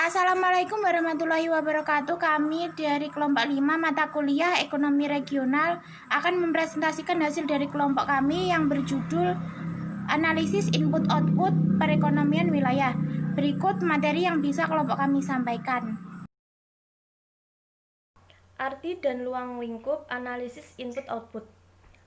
Assalamualaikum warahmatullahi wabarakatuh. Kami dari kelompok 5 mata kuliah Ekonomi Regional akan mempresentasikan hasil dari kelompok kami yang berjudul Analisis Input Output Perekonomian Wilayah. Berikut materi yang bisa kelompok kami sampaikan. Arti dan luang lingkup analisis input output.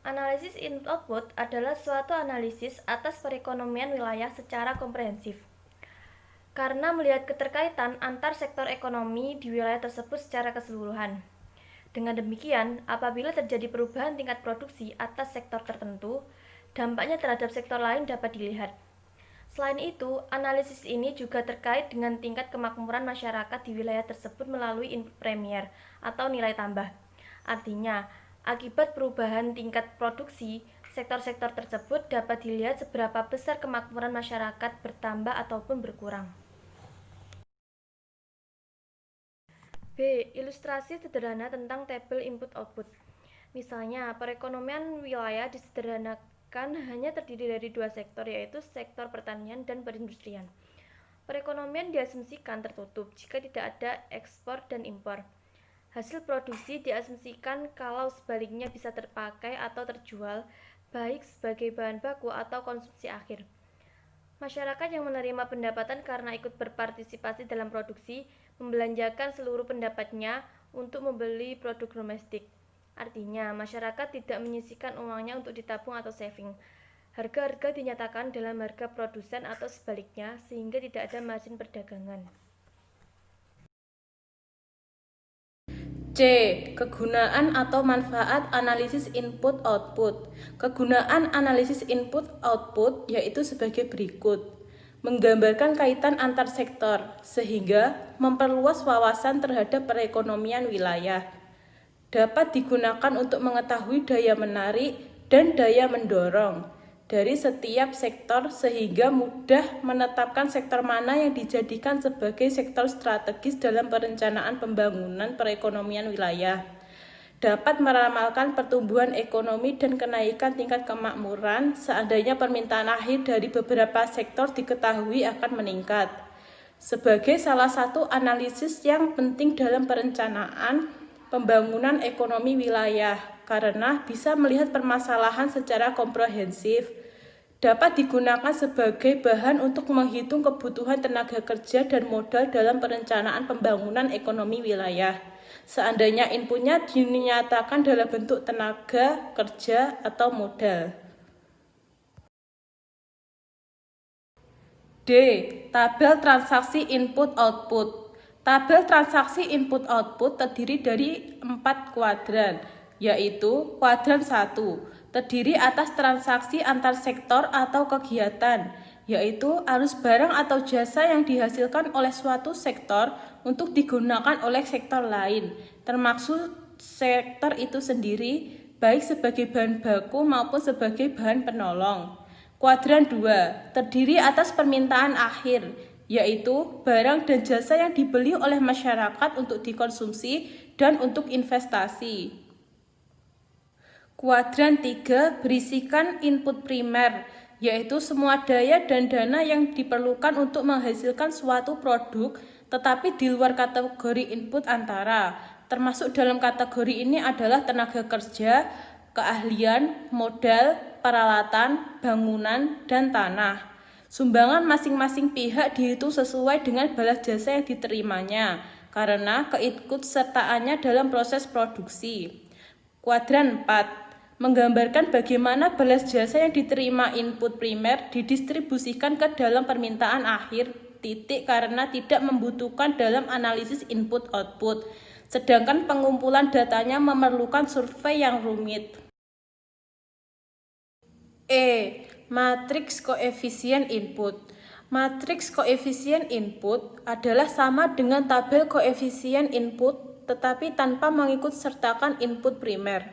Analisis input output adalah suatu analisis atas perekonomian wilayah secara komprehensif. Karena melihat keterkaitan antar sektor ekonomi di wilayah tersebut secara keseluruhan. Dengan demikian, apabila terjadi perubahan tingkat produksi atas sektor tertentu, dampaknya terhadap sektor lain dapat dilihat. Selain itu, analisis ini juga terkait dengan tingkat kemakmuran masyarakat di wilayah tersebut melalui input premier atau nilai tambah. Artinya, akibat perubahan tingkat produksi, sektor-sektor tersebut dapat dilihat seberapa besar kemakmuran masyarakat bertambah ataupun berkurang. B. Ilustrasi sederhana tentang tabel input-output. Misalnya, perekonomian wilayah disederhanakan hanya terdiri dari dua sektor, yaitu sektor pertanian dan perindustrian. Perekonomian diasumsikan tertutup jika tidak ada ekspor dan impor. Hasil produksi diasumsikan kalau sebaliknya bisa terpakai atau terjual, baik sebagai bahan baku atau konsumsi akhir. Masyarakat yang menerima pendapatan karena ikut berpartisipasi dalam produksi membelanjakan seluruh pendapatnya untuk membeli produk domestik. Artinya, masyarakat tidak menyisihkan uangnya untuk ditabung atau saving. Harga-harga dinyatakan dalam harga produsen atau sebaliknya, sehingga tidak ada margin perdagangan. C. Kegunaan atau manfaat analisis input-output. Kegunaan analisis input-output yaitu sebagai berikut. Menggambarkan kaitan antar sektor, sehingga memperluas wawasan terhadap perekonomian wilayah. Dapat digunakan untuk mengetahui daya menarik dan daya mendorong dari setiap sektor sehingga mudah menetapkan sektor mana yang dijadikan sebagai sektor strategis dalam perencanaan pembangunan perekonomian wilayah. Dapat meramalkan pertumbuhan ekonomi dan kenaikan tingkat kemakmuran seandainya permintaan akhir dari beberapa sektor diketahui akan meningkat. Sebagai salah satu analisis yang penting dalam perencanaan pembangunan ekonomi wilayah, karena bisa melihat permasalahan secara komprehensif, dapat digunakan sebagai bahan untuk menghitung kebutuhan tenaga kerja dan modal dalam perencanaan pembangunan ekonomi wilayah. Seandainya inputnya dinyatakan dalam bentuk tenaga kerja atau modal. D. Tabel transaksi input-output. Tabel transaksi input-output terdiri dari 4 kuadran, yaitu kuadran 1, terdiri atas transaksi antar sektor atau kegiatan, yaitu arus barang atau jasa yang dihasilkan oleh suatu sektor untuk digunakan oleh sektor lain, termasuk sektor itu sendiri, baik sebagai bahan baku maupun sebagai bahan penolong. Kuadran 2, terdiri atas permintaan akhir, yaitu barang dan jasa yang dibeli oleh masyarakat untuk dikonsumsi dan untuk investasi. Kuadran 3 berisikan input primer, yaitu semua daya dan dana yang diperlukan untuk menghasilkan suatu produk, tetapi di luar kategori input antara. Termasuk dalam kategori ini adalah tenaga kerja, keahlian, modal, peralatan, bangunan, dan tanah. Sumbangan masing-masing pihak dihitung sesuai dengan balas jasa yang diterimanya, karena keikutsertaannya dalam proses produksi. Kuadran 4 menggambarkan bagaimana balas jasa yang diterima input primer didistribusikan ke dalam permintaan akhir karena tidak membutuhkan dalam analisis input output, sedangkan pengumpulan datanya memerlukan survei yang rumit. E. Matriks koefisien input. Matriks koefisien input adalah sama dengan tabel koefisien input tetapi tanpa mengikutsertakan input primer.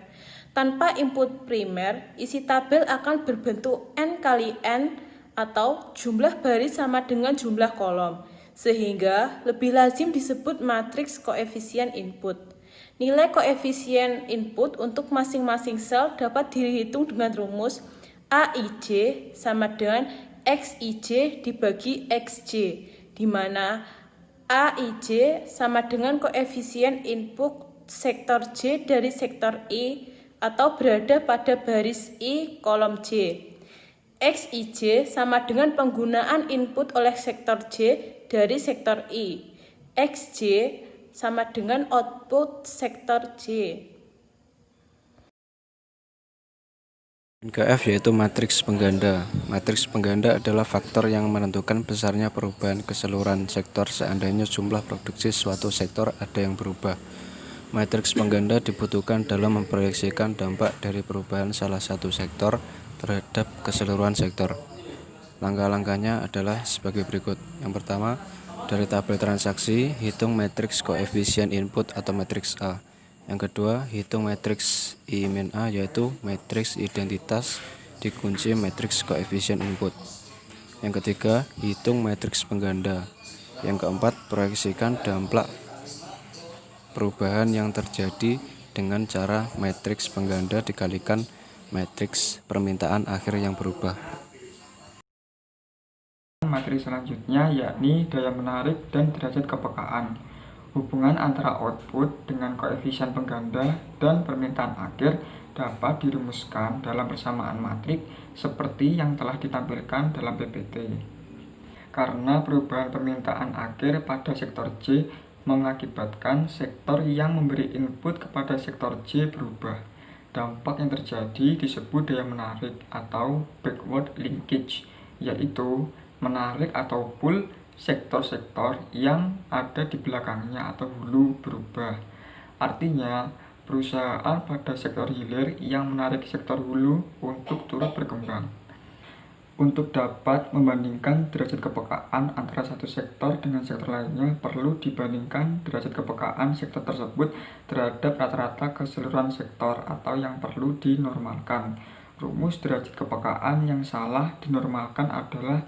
Tanpa input primer, isi tabel akan berbentuk N kali N atau jumlah baris sama dengan jumlah kolom, sehingga lebih lazim disebut matriks koefisien input. Nilai koefisien input untuk masing-masing sel dapat dihitung dengan rumus AIJ sama dengan XIJ dibagi XJ, di mana AIJ sama dengan koefisien input sektor J dari sektor I atau berada pada baris I kolom J. XIJ sama dengan penggunaan input oleh sektor J dari sektor I. XJ sama dengan output sektor J. NKF yaitu matriks pengganda. Matriks pengganda adalah faktor yang menentukan besarnya perubahan keseluruhan sektor seandainya jumlah produksi suatu sektor ada yang berubah. Matriks pengganda dibutuhkan dalam memproyeksikan dampak dari perubahan salah satu sektor terhadap keseluruhan sektor. Langkah-langkahnya adalah sebagai berikut. Yang pertama, dari tabel transaksi, hitung matriks koefisien input atau matriks A. Yang kedua, hitung matriks I-A yaitu matriks identitas dikunci matriks koefisien input. Yang ketiga, hitung matriks pengganda. Yang keempat, proyeksikan dampak perubahan yang terjadi dengan cara matriks pengganda dikalikan matriks permintaan akhir yang berubah. Materi selanjutnya yakni daya menarik dan derajat kepekaan. Hubungan antara output dengan koefisien pengganda dan permintaan akhir dapat dirumuskan dalam persamaan matrik seperti yang telah ditampilkan dalam PPT. Karena perubahan permintaan akhir pada sektor J mengakibatkan sektor yang memberi input kepada sektor J berubah. Dampak yang terjadi disebut daya menarik atau backward linkage, yaitu menarik atau pull sektor-sektor yang ada di belakangnya atau hulu berubah. Artinya, perusahaan pada sektor hilir yang menarik sektor hulu untuk turut berkembang. Untuk dapat membandingkan derajat kepekaan antara satu sektor dengan sektor lainnya, perlu dibandingkan derajat kepekaan sektor tersebut terhadap rata-rata keseluruhan sektor atau yang perlu dinormalkan. Rumus derajat kepekaan yang salah dinormalkan adalah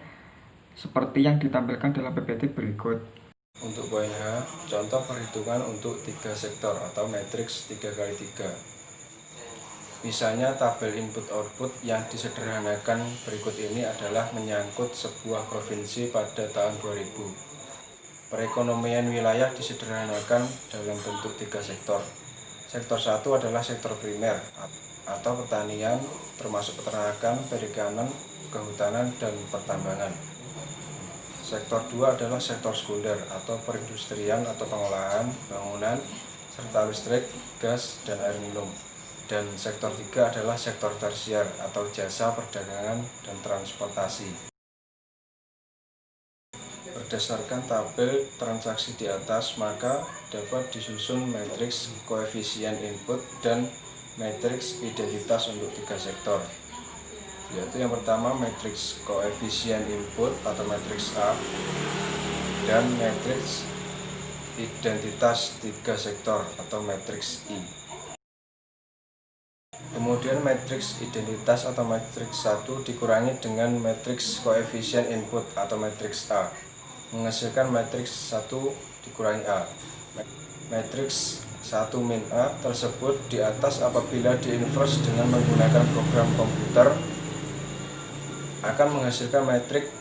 seperti yang ditampilkan dalam PPT berikut. Untuk poin H, contoh perhitungan untuk 3 sektor atau matriks 3x3. Misalnya tabel input-output yang disederhanakan berikut ini adalah menyangkut sebuah provinsi pada tahun 2000. Perekonomian wilayah disederhanakan dalam bentuk 3 sektor. Sektor 1 adalah sektor primer atau pertanian, termasuk peternakan, perikanan, kehutanan, dan pertambangan. Sektor 2 adalah sektor sekunder atau perindustrian atau pengolahan, bangunan, serta listrik, gas, dan air minum. Dan sektor 3 adalah sektor tersier atau jasa, perdagangan, dan transportasi. Berdasarkan tabel transaksi di atas, maka dapat disusun matriks koefisien input dan matriks identitas untuk 3 sektor. Yaitu yang pertama matriks koefisien input atau matriks A dan matriks identitas 3 sektor atau matriks I. Kemudian matriks identitas atau matriks 1 dikurangi dengan matriks koefisien input atau matriks A, menghasilkan matriks 1 dikurangi A. Matriks 1 min A tersebut di atas apabila diinverse dengan menggunakan program komputer akan menghasilkan matriks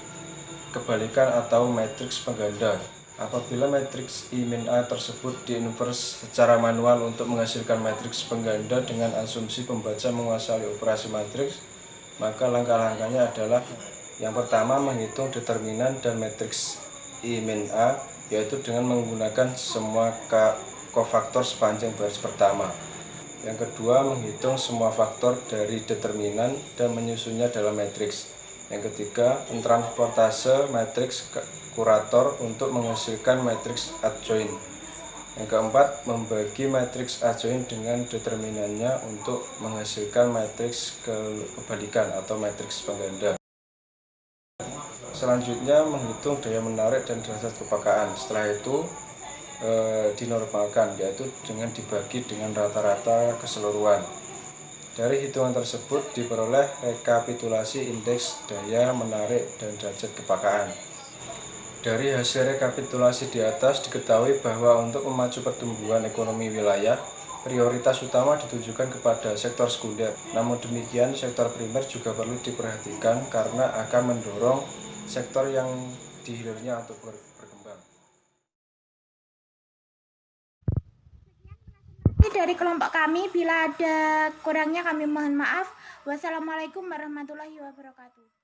kebalikan atau matriks pengganda. Apabila matriks I-A tersebut diinverse secara manual untuk menghasilkan matriks pengganda dengan asumsi pembaca menguasai operasi matriks, maka langkah-langkahnya adalah yang pertama menghitung determinan dan matriks I-A, yaitu dengan menggunakan semua kofaktor sepanjang baris pertama. Yang kedua, menghitung semua faktor dari determinan dan menyusunnya dalam matriks. Yang ketiga, mentransportase matriks kurator untuk menghasilkan matriks adjoint. Yang keempat, membagi matriks adjoint dengan determinannya untuk menghasilkan matriks kebalikan atau matriks pengganda. Selanjutnya, menghitung daya menarik dan derajat kepekaan. Setelah itu dinormalkan, yaitu dengan dibagi dengan rata-rata keseluruhan. Dari hitungan tersebut diperoleh rekapitulasi indeks daya menarik dan derajat kepekaan. Dari hasil rekapitulasi di atas diketahui bahwa untuk memacu pertumbuhan ekonomi wilayah, prioritas utama ditujukan kepada sektor sekunder. Namun demikian, sektor primer juga perlu diperhatikan karena akan mendorong sektor yang di hilirnya untuk berkembang. dari kelompok kami. Bila ada kurangnya kami mohon maaf. Wassalamualaikum warahmatullahi wabarakatuh.